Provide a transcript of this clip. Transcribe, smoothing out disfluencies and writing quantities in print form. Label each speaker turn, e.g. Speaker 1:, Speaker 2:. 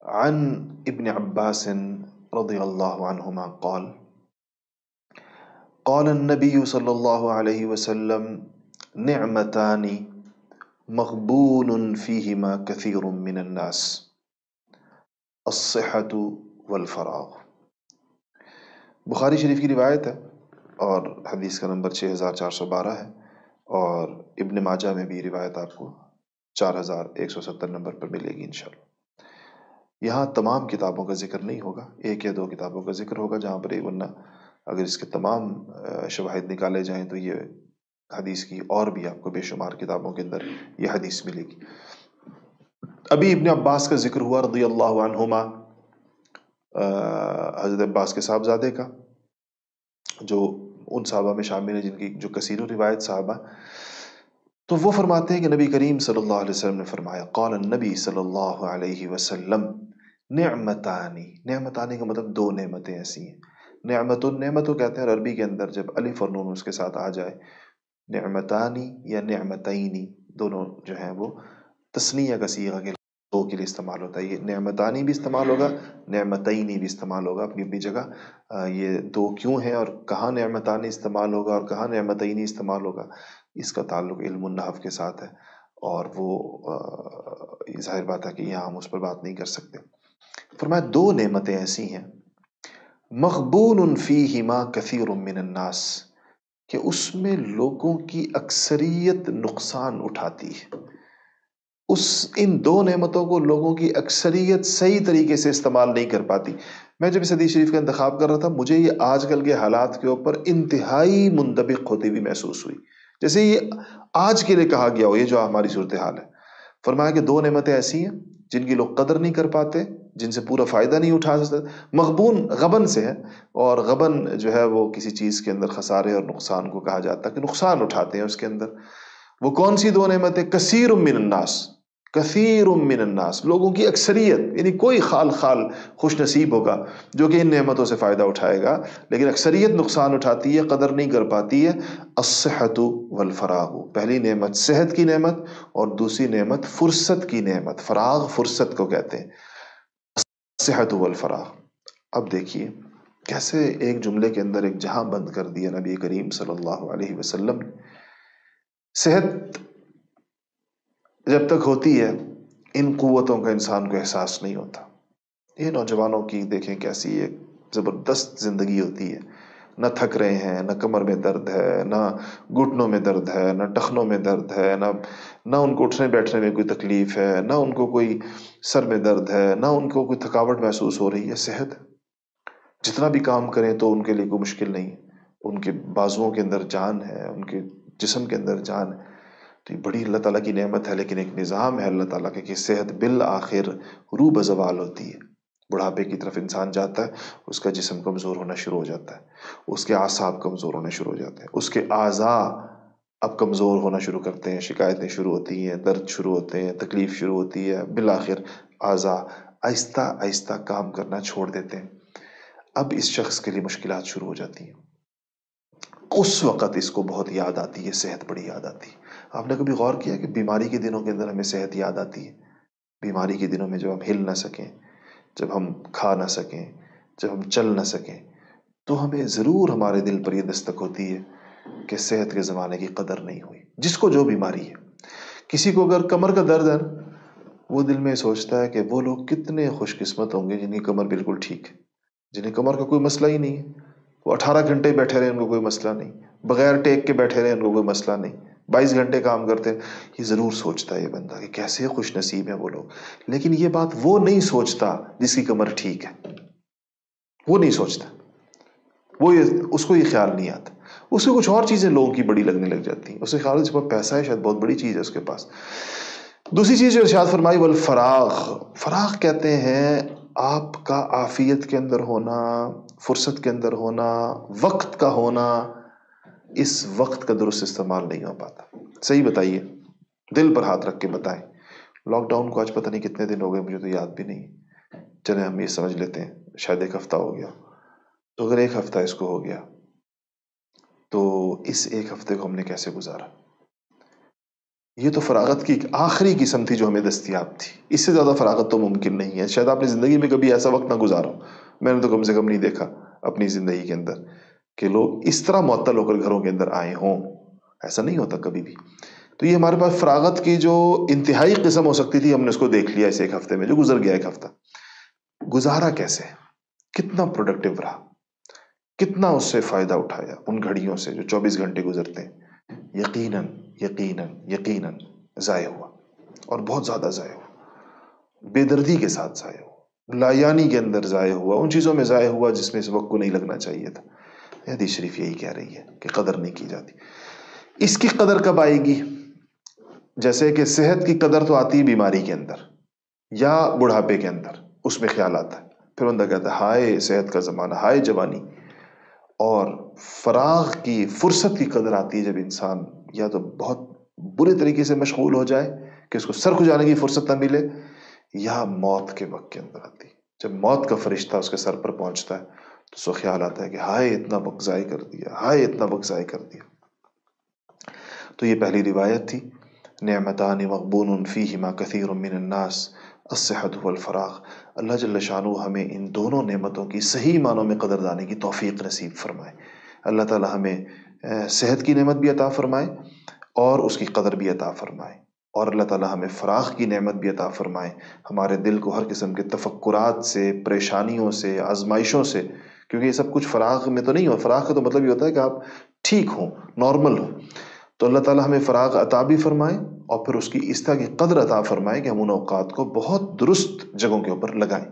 Speaker 1: عن ابن عباس رضی اللہ عنہما قال قال النبی صلی اللہ علیہ وسلم نعمتان مغبون فیہما کثیر من الناس الصحۃ والفراغ۔ بخاری شریف کی روایت ہے اور حدیث کا نمبر 6412 ہے، اور ابن ماجہ میں بھی روایت آپ کو 4170 نمبر پر ملے گی انشاءاللہ۔ یہاں تمام کتابوں کا ذکر نہیں ہوگا، ایک یا دو کتابوں کا ذکر ہوگا جہاں پر ورنہ اگر اس کے تمام شواہد نکالے جائیں تو یہ حدیث کی اور بھی آپ کو بے شمار کتابوں کے اندر یہ حدیث ملے گی۔ ابھی ابن عباس کا ذکر ہوا رضی اللہ عنہما، حضرت عباس کے صاحبزادے کا، جو ان صحابہ میں شامل ہیں جن کی جو کثیر روایت صحابہ، تو وہ فرماتے ہیں کہ نبی کریم صلی اللہ علیہ وسلم نے فرمایا، قال النبی صلی اللہ علیہ وسلم نعمتانی، نعمتانی کا مطلب دو نعمتیں ایسی ہیں۔ نعمت کہتے ہیں عربی کے اندر جب الف اور نون اس کے ساتھ آ جائے، نعمتانی یا نعمتینی دونوں جو ہیں وہ تثنیہ کا صیغہ کے دو کے لیے استعمال ہوتا ہے۔ یہ نعمتانی بھی استعمال ہوگا، نعمتینی بھی استعمال ہوگا اپنی اپنی جگہ۔ یہ دو کیوں ہیں اور کہاں نعمتانی استعمال ہوگا اور کہاں نعمتینی استعمال ہوگا، اس کا تعلق علم النحو کے ساتھ ہے، اور وہ ظاہر بات ہے کہ یہاں ہم اس پر بات نہیں کر سکتے۔ فرمایا دو نعمتیں ایسی ہیں مغبون فیہما کثیر من الناس، کہ اس میں لوگوں کی اکثریت نقصان اٹھاتی ہے۔ ان دو نعمتوں کو لوگوں کی اکثریت صحیح طریقے سے استعمال نہیں کر پاتی۔ میں جب اس حدیث شریف کا انتخاب کر رہا تھا، مجھے یہ آج کل کے حالات کے اوپر انتہائی منطبق ہوتی ہوئی محسوس ہوئی، جیسے یہ آج کے لیے کہا گیا ہو، یہ جو ہماری صورتحال ہے۔ فرمایا کہ دو نعمتیں ایسی ہیں جن کی لوگ قدر نہیں کر پاتے، جن سے پورا فائدہ نہیں اٹھا سکتے۔ مغبون غبن سے ہے، اور غبن جو ہے وہ کسی چیز کے اندر خسارے اور نقصان کو کہا جاتا ہے کہ نقصان اٹھاتے ہیں اس کے اندر۔ وہ کون سی دو نعمتیں؟ کثیر من الناس، کثیر من الناس، لوگوں کی اکثریت، یعنی کوئی خال خوش نصیب ہوگا جو کہ ان نعمتوں سے فائدہ اٹھائے گا، لیکن اکثریت نقصان اٹھاتی ہے، قدر نہیں کر پاتی ہے۔ الصحۃ والفراغ، پہلی نعمت صحت کی نعمت، اور دوسری نعمت فرصت کی نعمت، فراغ فرصت کو کہتے ہیں، الصحۃ والفراغ۔ اب دیکھیے کیسے ایک جملے کے اندر ایک جہاں بند کر دیا نبی کریم صلی اللہ علیہ وسلم نے۔ صحت جب تک ہوتی ہے ان قوتوں کا انسان کو احساس نہیں ہوتا۔ یہ نوجوانوں کی دیکھیں کیسی ایک زبردست زندگی ہوتی ہے، نہ تھک رہے ہیں، نہ کمر میں درد ہے، نہ گھٹنوں میں درد ہے، نہ ٹخنوں میں درد ہے، نہ ان کو اٹھنے بیٹھنے میں کوئی تکلیف ہے، نہ ان کو کوئی سر میں درد ہے، نہ ان کو کوئی تھکاوٹ محسوس ہو رہی ہے۔ صحت، جتنا بھی کام کریں تو ان کے لیے کوئی مشکل نہیں، ان کے بازوؤں کے اندر جان ہے، ان کے جسم کے اندر جان ہے، تو یہ بڑی اللہ تعالیٰ کی نعمت ہے۔ لیکن ایک نظام ہے اللہ تعالیٰ کا کہ صحت بالآخر روح بزوال ہوتی ہے، بڑھاپے کی طرف انسان جاتا ہے، اس کا جسم کمزور ہونا شروع ہو جاتا ہے، اس کے اعصاب کمزور ہونا شروع ہو جاتے ہیں، اس کے اعضاء اب کمزور ہونا شروع کرتے ہیں، شکایتیں شروع ہوتی ہیں، درد شروع ہوتے ہیں، تکلیف شروع ہوتی ہے، بالآخر اعضاء آہستہ آہستہ کام کرنا چھوڑ دیتے ہیں۔ اب اس شخص کے لیے مشکلات شروع ہو جاتی ہیں، اس وقت اس کو بہت یاد آتی ہے، صحت بڑی یاد آتی ہے۔ آپ نے کبھی غور کیا کہ بیماری کے دنوں کے اندر ہمیں صحت یاد آتی ہے؟ بیماری کے دنوں میں جب ہم ہل نہ سکیں، جب ہم کھا نہ سکیں، جب ہم چل نہ سکیں، تو ہمیں ضرور ہمارے دل پر یہ دستک ہوتی ہے کہ صحت کے زمانے کی قدر نہیں ہوئی۔ جس کو جو بیماری ہے، کسی کو اگر کمر کا درد ہے، وہ دل میں سوچتا ہے کہ وہ لوگ کتنے خوش قسمت ہوں گے جن کی کمر بالکل ٹھیک ہے، جنہیں کمر کا کوئی مسئلہ ہی نہیں ہے، وہ 18 گھنٹے بیٹھے رہے ان کو کوئی مسئلہ نہیں، بغیر ٹیک کے بیٹھے رہے ان کو کوئی مسئلہ نہیں، 22 گھنٹے کام کرتے ہیں۔ یہ ضرور سوچتا ہے یہ بندہ کہ کیسے خوش نصیب ہیں وہ لوگ، لیکن یہ بات وہ نہیں سوچتا جس کی کمر ٹھیک ہے، وہ نہیں سوچتا، اس کو یہ خیال نہیں آتا، اس کو کچھ اور چیزیں لوگوں کی بڑی لگنے لگ جاتی ہیں، اسے خیال ہے اس کے پاس پیسہ ہے، شاید بہت بڑی چیز ہے اس کے پاس۔ دوسری چیز جو ارشاد فرمائی، والفراغ، فراغ کہتے ہیں آپ کا عافیت کے اندر ہونا، فرصت کے اندر ہونا، وقت کا ہونا۔ اس وقت کا درست استعمال نہیں ہو پاتا۔ صحیح بتائیے، دل پر ہاتھ رکھ کے بتائیں، لاک ڈاؤن کو آج پتہ نہیں کتنے دن ہو گئے، مجھے تو یاد بھی نہیں، چلیں ہم یہ سمجھ لیتے ہیں شاید 1 ہفتہ ہو گیا، تو اگر 1 ہفتہ اس کو ہو گیا تو اس 1 ہفتے کو ہم نے کیسے گزارا؟ یہ تو فراغت کی ایک آخری قسم تھی جو ہمیں دستیاب تھی، اس سے زیادہ فراغت تو ممکن نہیں ہے. شاید آپ نے زندگی میں کبھی ایسا وقت نہ گزارا ہو، میں نے تو کم سے کم نہیں دیکھا اپنی زندگی کے اندر کہ لوگ اس طرح معطل ہو کر گھروں کے اندر آئے ہوں. ایسا نہیں ہوتا کبھی بھی. تو یہ ہمارے پاس فراغت کی جو انتہائی قسم ہو سکتی تھی، ہم نے اس کو دیکھ لیا اس ایک ہفتے میں جو گزر گیا. ایک ہفتہ گزارا کیسے، کتنا پروڈکٹیو رہا، کتنا اس سے فائدہ اٹھایا ان گھڑیوں سے جو 24 گھنٹے گزرتے ہیں. یقیناً یقیناً یقیناً ضائع ہوا، اور بہت زیادہ ضائع ہوا، بے دردی کے ساتھ ضائع ہوا، لایانی کے اندر ضائع ہوا، ان چیزوں میں ضائع ہوا جس میں اس وقت کو نہیں لگنا چاہیے تھا. حدیث شریف یہی کہہ رہی ہے کہ قدر نہیں کی جاتی. اس کی قدر کب آئے گی؟ جیسے کہ صحت کی قدر تو آتی ہے بیماری کے اندر یا بڑھاپے کے اندر، اس میں خیال آتا ہے، پھر بندہ کہتا ہے ہائے صحت کا زمانہ، ہائے جوانی. اور فراغ کی، فرصت کی قدر آتی ہے جب انسان یا تو بہت برے طریقے سے مشغول ہو جائے کہ اس کو سر کھجانے کی فرصت نہ ملے، یا موت کے وقت کے اندر آتی ہے جب موت کا فرشتہ اس کے سر پر پہنچتا ہے تو اس کو خیال آتا ہے کہ ہائے اتنا وقت ضائع کر دیا، ہائے اتنا وقت ضائع کر دیا. تو یہ پہلی روایت تھی. نعمتان مغبون فیہما کثیر من الناس الصحت والفراغ. اللہ جل شانہ ہمیں ان دونوں نعمتوں کی صحیح معنوں میں قدردانی کی توفیق نصیب فرمائے. اللہ تعالی ہمیں صحت کی نعمت بھی عطا فرمائے اور اس کی قدر بھی عطا فرمائے، اور اللہ تعالی ہمیں فراغ کی نعمت بھی عطا فرمائے. ہمارے دل کو ہر قسم کے تفکرات سے، پریشانیوں سے، آزمائشوں سے، کیونکہ یہ سب کچھ فراغ میں تو نہیں ہو. فراغ کا تو مطلب یہ ہوتا ہے کہ آپ ٹھیک ہوں، نارمل ہوں. تو اللہ تعالی ہمیں فراغ عطا بھی فرمائے اور پھر اس کی اس طرح کی قدر عطا فرمائے کہ ہم ان اوقات کو بہت درست جگہوں کے اوپر لگائیں.